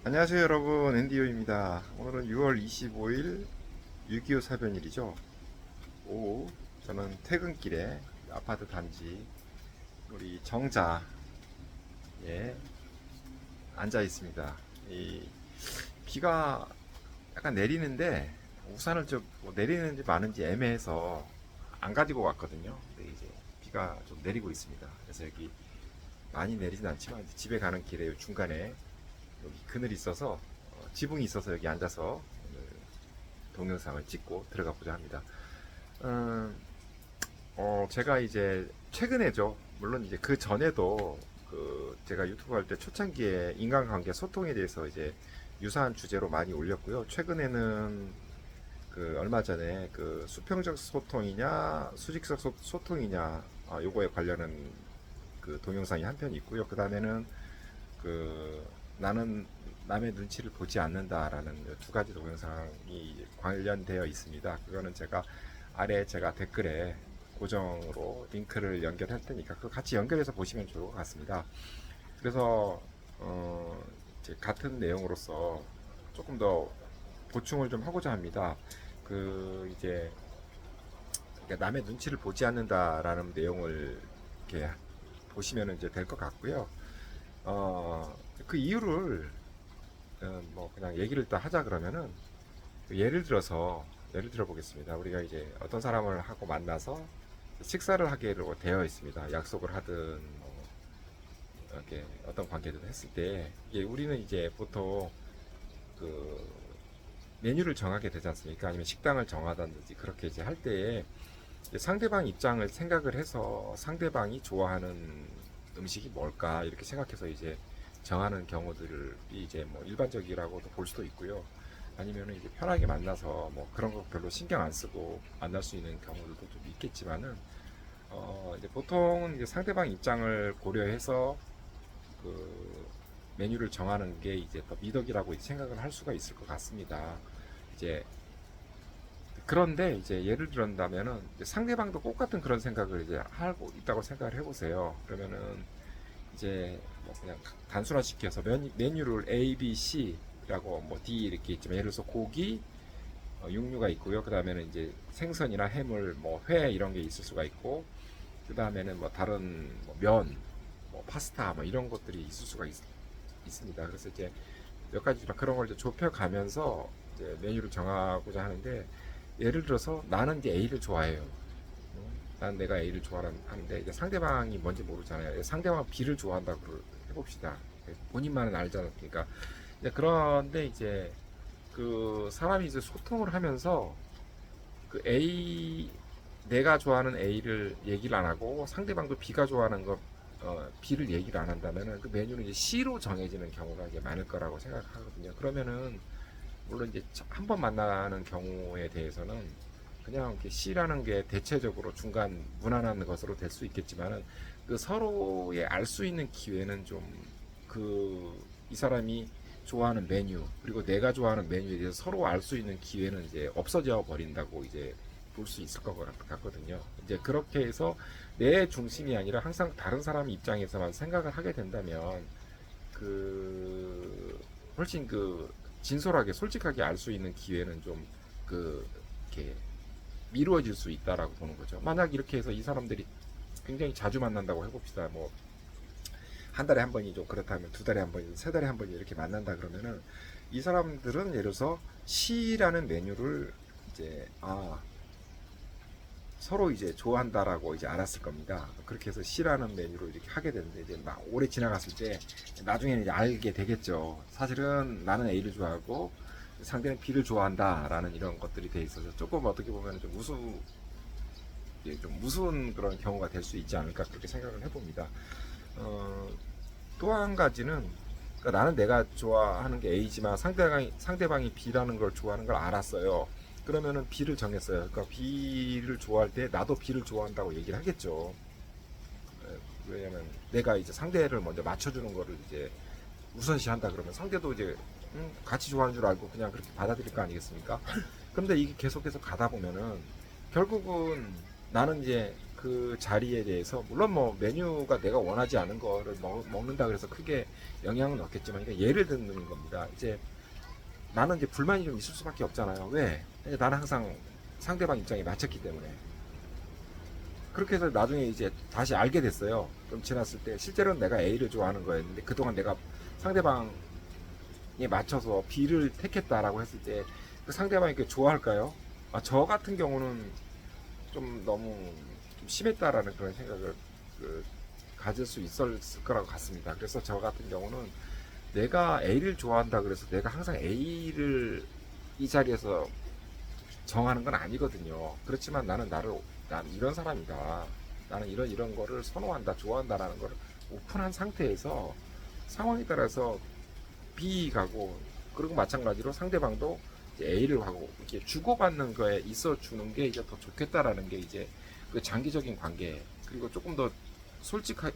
안녕하세요 여러분, 앤디오입니다. 오늘은 6월 25일 6.25 사변일이죠. 오후 저는 퇴근길에 아파트 단지 우리 정자에 앉아 있습니다. 이 비가 약간 내리는데 우산을 좀뭐 내리는지 마는지 애매해서 안 가지고 왔거든요. 근데 이제 비가 좀 내리고 있습니다. 그래서 여기 많이 내리진 않지만 집에 가는 길에 중간에 여기 그늘이 있어서 지붕이 있어서 여기 앉아서 오늘 동영상을 찍고 들어가 보자 합니다. 음, 제가 이제 최근에죠. 물론 이제 그 전에도 그 제가 유튜브 할 때 초창기에 인간관계 소통에 대해서 이제 유사한 주제로 많이 올렸고요. 최근에는 그 얼마 전에 그 수평적 소통이냐 수직적 소통이냐 요거에 관련한 그 동영상이 한 편 있고요. 그 다음에는 그 나는 남의 눈치를 보지 않는다라는 두 가지 동영상이 관련되어 있습니다. 그거는 제가 댓글에 고정으로 링크를 연결할 테니까 그거 같이 연결해서 보시면 좋을 것 같습니다. 그래서 이제 같은 내용으로서 조금 더 보충을 좀 하고자 합니다. 그 이제 그러니까 남의 눈치를 보지 않는다라는 내용을 이렇게 보시면 이제 될 것 같고요. 그 이유를 뭐 그냥 얘기를 또 하자 그러면은 예를 들어 보겠습니다. 우리가 이제 어떤 사람을 하고 만나서 식사를 하기로 되어 있습니다. 약속을 하든 뭐 이렇게 어떤 관계든 했을 때 이게 우리는 이제 보통 그 메뉴를 정하게 되지 않습니까? 아니면 식당을 정하든지 그렇게 이제 할 때에 상대방 입장을 생각을 해서 상대방이 좋아하는 음식이 뭘까 이렇게 생각해서 이제 정하는 경우들이 이제 뭐 일반적이라고도 볼 수도 있고요. 아니면은 이제 편하게 만나서 뭐 그런 거 별로 신경 안 쓰고 만날 수 있는 경우들도 좀 있겠지만은 이제 보통은 이제 상대방 입장을 고려해서 그 메뉴를 정하는 게 이제 더 미덕이라고 생각을 할 수가 있을 것 같습니다. 이제 그런데 이제 예를 들었다면은 상대방도 똑같은 그런 생각을 이제 하고 있다고 생각을 해보세요. 그러면은 이제 뭐 그냥 단순화시켜서 메뉴를 A, B, C라고 뭐 D 이렇게 있지만 예를 들어서 고기, 육류가 있고요. 그 다음에는 이제 생선이나 해물, 뭐 회 이런 게 있을 수가 있고, 그 다음에는 뭐 다른 뭐 면, 뭐 파스타 뭐 이런 것들이 있을 수가 있습니다. 그래서 이제 몇 가지 그런 걸 이제 좁혀가면서 이제 메뉴를 정하고자 하는데 예를 들어서 나는 이제 A를 좋아해요. 난 내가 A를 좋아하는데 이제 상대방이 뭔지 모르잖아요. 상대방 B를 좋아한다고 해봅시다. 본인만은 알잖아요. 그러니까 이제 그런데 이제 그 사람이 이제 소통을 하면서 그 내가 좋아하는 A를 얘기를 안 하고 상대방도 B가 좋아하는 거 B를 얘기를 안 한다면은 그 메뉴는 이제 C로 정해지는 경우가 이제 많을 거라고 생각하거든요. 그러면은 물론 이제 한 번 만나는 경우에 대해서는 그냥 이렇게 C라는 게 대체적으로 중간 무난한 것으로 될 수 있겠지만은 그 서로의 알 수 있는 기회는 좀 그 이 사람이 좋아하는 메뉴 그리고 내가 좋아하는 메뉴에 대해서 서로 알 수 있는 기회는 이제 없어져 버린다고 이제 볼 수 있을 것 같거든요. 이제 그렇게 해서 내 중심이 아니라 항상 다른 사람 입장에서만 생각을 하게 된다면 그 훨씬 그 진솔하게 솔직하게 알 수 있는 기회는 좀 그 이렇게 미루어질 수 있다라고 보는 거죠. 만약 이렇게 해서 이 사람들이 굉장히 자주 만난다고 해봅시다. 뭐 한 달에 한 번이 좀 그렇다면 두 달에 한 번, 세 달에 한 번 이렇게 만난다 그러면은 이 사람들은 예를 들어서 C라는 메뉴를 이제 서로 이제 좋아한다라고 이제 알았을 겁니다. 그렇게 해서 C라는 메뉴를 이렇게 하게 되는데 이제 막 오래 지나갔을 때 나중에는 이제 알게 되겠죠. 사실은 나는 A를 좋아하고 상대는 B를 좋아한다라는 이런 것들이 돼 있어서 조금 어떻게 보면 좀 무서운 그런 경우가 될 수 있지 않을까 그렇게 생각을 해봅니다. 또 한 가지는 그러니까 나는 내가 좋아하는 게 A지만 상대방이 B라는 걸 좋아하는 걸 알았어요. 그러면은 B를 정했어요. 그러니까 B를 좋아할 때 나도 B를 좋아한다고 얘기를 하겠죠. 왜냐면 내가 이제 상대를 먼저 맞춰주는 거를 이제 우선시한다 그러면 상대도 이제 같이 좋아하는 줄 알고 그냥 그렇게 받아들일 거 아니겠습니까? 그런데 이게 계속해서 가다 보면은 결국은 나는 이제 그 자리에 대해서 물론 뭐 메뉴가 내가 원하지 않은 거를 먹는다 그래서 크게 영향은 없겠지만 그러니까 예를 드는 겁니다. 이제 나는 이제 불만이 좀 있을 수밖에 없잖아요. 왜? 나는 항상 상대방 입장에 맞췄기 때문에. 그렇게 해서 나중에 이제 다시 알게 됐어요. 좀 지났을 때 실제로는 내가 A를 좋아하는 거였는데 그동안 내가 상대방에 맞춰서 B를 택했다라고 했을 때 그 상대방이 그 좋아할까요? 저 같은 경우는 좀 너무 좀 심했다라는 그런 생각을 가질 수 있었을 거라고 같습니다. 그래서 저 같은 경우는 내가 A를 좋아한다 그래서 내가 항상 A를 이 자리에서 정하는 건 아니거든요. 그렇지만 나는 난 이런 사람이다. 나는 이런 거를 선호한다, 좋아한다라는 거를 오픈한 상태에서 상황에 따라서 B 가고 그리고 마찬가지로 상대방도 이제 A를 하고 이렇게 주고받는 거에 있어 주는 게 이제 더 좋겠다라는 게 이제 그 장기적인 관계 그리고 조금 더 솔직한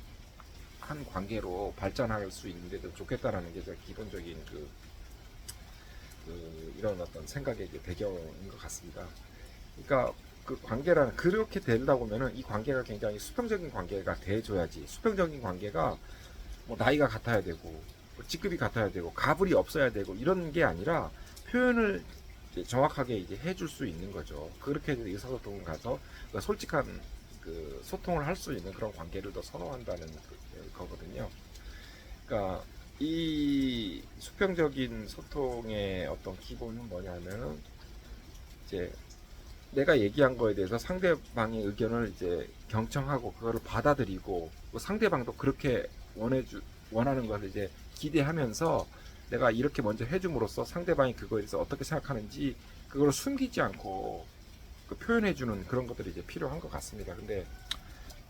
관계로 발전할 수 있는데도 좋겠다라는 게 기본적인 이런 어떤 생각의 배경인 것 같습니다. 그러니까 그 관계라는 그렇게 되다 보면은 이 관계가 굉장히 수평적인 관계가 돼줘야지. 수평적인 관계가 뭐 나이가 같아야 되고 뭐 직급이 같아야 되고 가불이 없어야 되고 이런 게 아니라 표현을 이제 정확하게 이제 해줄 수 있는 거죠. 그렇게 의사소통을 가서 솔직한 그 소통을 할 수 있는 그런 관계를 더 선호한다는 거거든요. 그러니까 이 수평적인 소통의 어떤 기본은 뭐냐면은 이제 내가 얘기한 거에 대해서 상대방의 의견을 이제 경청하고 그거를 받아들이고 상대방도 그렇게 원하는 것을 이제 기대하면서 내가 이렇게 먼저 해줌으로써 상대방이 그거에 대해서 어떻게 생각하는지 그걸 숨기지 않고 표현해주는 그런 것들이 이제 필요한 것 같습니다. 근데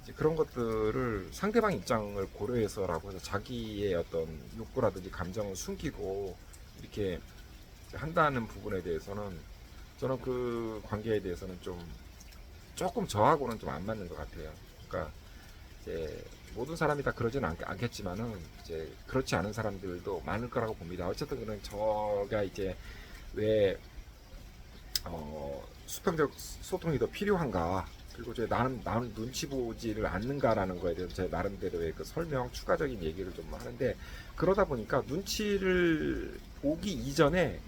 이제 그런 것들을 상대방 입장을 고려해서라고 해서 자기의 어떤 욕구라든지 감정을 숨기고 이렇게 한다는 부분에 대해서는 저는 그 관계에 대해서는 조금 저하고는 좀 안 맞는 것 같아요. 그러니까 이제 모든 사람이 다 그러지는 않겠지만은 이제 그렇지 않은 사람들도 많을 거라고 봅니다. 어쨌든 그런 저가 이제 왜 수평적 소통이 더 필요한가 그리고 이제 나는 눈치 보지를 않는가라는 거에 대해서 제 나름대로의 그 설명 추가적인 얘기를 좀 하는데 그러다 보니까 눈치를 보기 이전에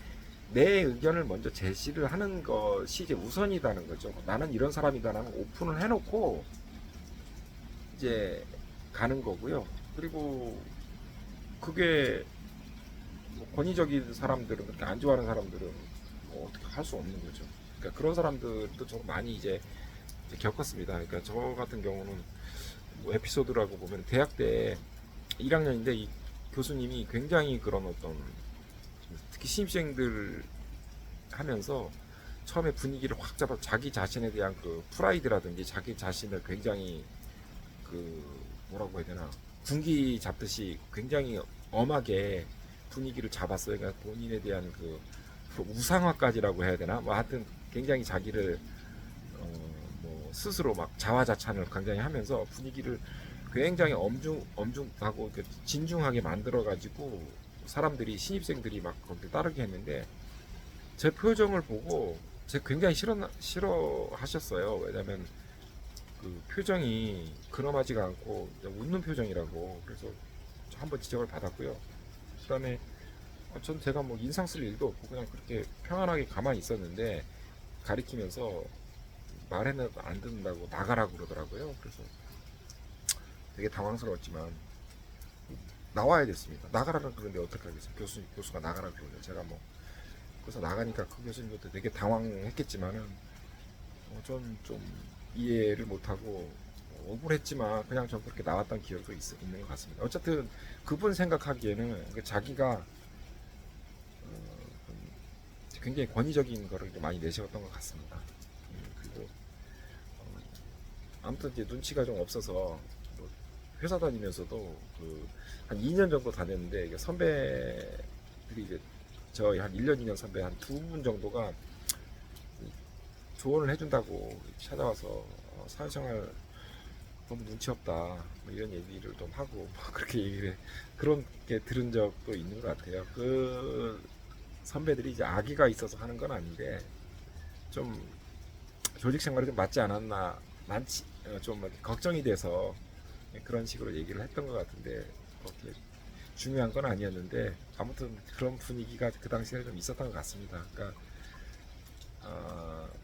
내 의견을 먼저 제시를 하는 것이 이제 우선이라는 거죠. 나는 이런 사람이다라는 오픈을 해놓고 이제 가는 거고요. 그리고 그게 뭐 권위적인 사람들은 그렇게 안 좋아하는 사람들은 뭐 어떻게 할 수 없는 거죠. 그러니까 그런 사람들도 저 많이 이제 겪었습니다. 그러니까 저 같은 경우는 뭐 에피소드라고 보면 대학 때 1학년인데 이 교수님이 굉장히 그런 어떤 특히 신입생들 하면서 처음에 분위기를 확 잡아 자기 자신에 대한 그 프라이드라든지 자기 자신을 굉장히 그 뭐라고 해야 되나 군기 잡듯이 굉장히 엄하게 분위기를 잡았어요. 그러니까 본인에 대한 그 우상화까지라고 해야 되나 뭐 하여튼 굉장히 자기를 뭐 스스로 막 자화자찬을 굉장히 하면서 분위기를 굉장히 엄중하고 진중하게 만들어 가지고 사람들이 신입생들이 막 거기를 따르게 했는데 제 표정을 보고 제 굉장히 싫어하셨어요. 왜냐면 그 표정이 근엄하지가 않고 웃는 표정이라고 그래서 한번 지적을 받았고요. 그다음에 전 제가 뭐 인상 쓸 일도 없고 그냥 그렇게 평안하게 가만히 있었는데 가리키면서 말해도 안 듣는다고 나가라고 그러더라고요. 그래서 되게 당황스러웠지만 나와야 됐습니다. 나가라고 그러는데 어떡하겠어요. 교수가 나가라고 그러는데 제가 뭐 그래서 나가니까 그 교수님도 되게 당황했겠지만은 전 좀 이해를 못하고 억울했지만 그냥 좀 그렇게 나왔던 기억도 있는 것 같습니다. 어쨌든 그분 생각하기에는 자기가 굉장히 권위적인 거를 많이 내세웠던 것 같습니다. 그리고 아무튼 이제 눈치가 좀 없어서 뭐 회사 다니면서도 한 2년 정도 다녔는데 이게 선배들이 이제 저희 한 1년, 2년 선배 한 2분 정도가 조언을 해준다고 찾아와서 사회생활 너무 눈치 없다 뭐 이런 얘기를 좀 하고 뭐 그렇게 그렇게 들은 적도 있는 것 같아요. 그 선배들이 이제 아기가 있어서 하는 건 아닌데 좀 조직 생활이 좀 맞지 않았나 좀 걱정이 돼서 그런 식으로 얘기를 했던 것 같은데 그렇게 중요한 건 아니었는데 아무튼 그런 분위기가 그 당시에 좀 있었던 것 같습니다. 그러니까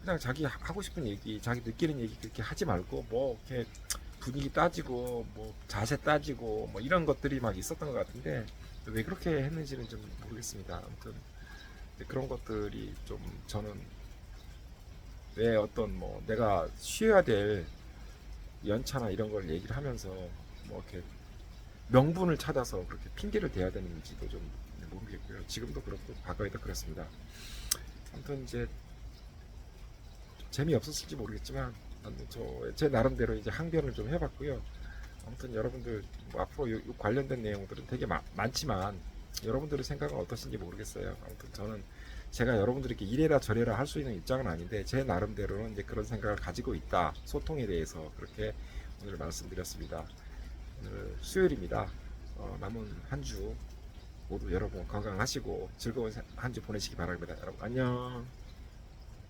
그냥 자기 하고 싶은 얘기, 자기 느끼는 얘기 그렇게 하지 말고 뭐 이렇게 분위기 따지고 뭐 자세 따지고 뭐 이런 것들이 막 있었던 것 같은데 왜 그렇게 했는지는 좀 모르겠습니다. 아무튼 그런 것들이 좀 저는 왜 어떤 뭐 내가 쉬어야 될 연차나 이런 걸 얘기를 하면서 뭐 이렇게 명분을 찾아서 그렇게 핑계를 대야 되는지도 좀 모르겠고요. 지금도 그렇고 과거에도 그렇습니다. 아무튼 이제 재미없었을지 모르겠지만 제 나름대로 이제 항변을 좀 해봤고요. 아무튼 여러분들 뭐 앞으로 요 관련된 내용들은 되게 많지만 여러분들의 생각은 어떠신지 모르겠어요. 아무튼 저는 제가 여러분들에게 이래라 저래라 할 수 있는 입장은 아닌데 제 나름대로는 이제 그런 생각을 가지고 있다. 소통에 대해서 그렇게 오늘 말씀드렸습니다. 오늘 수요일입니다. 남은 한 주 모두 여러분 건강하시고 즐거운 한 주 보내시기 바랍니다. 여러분 안녕.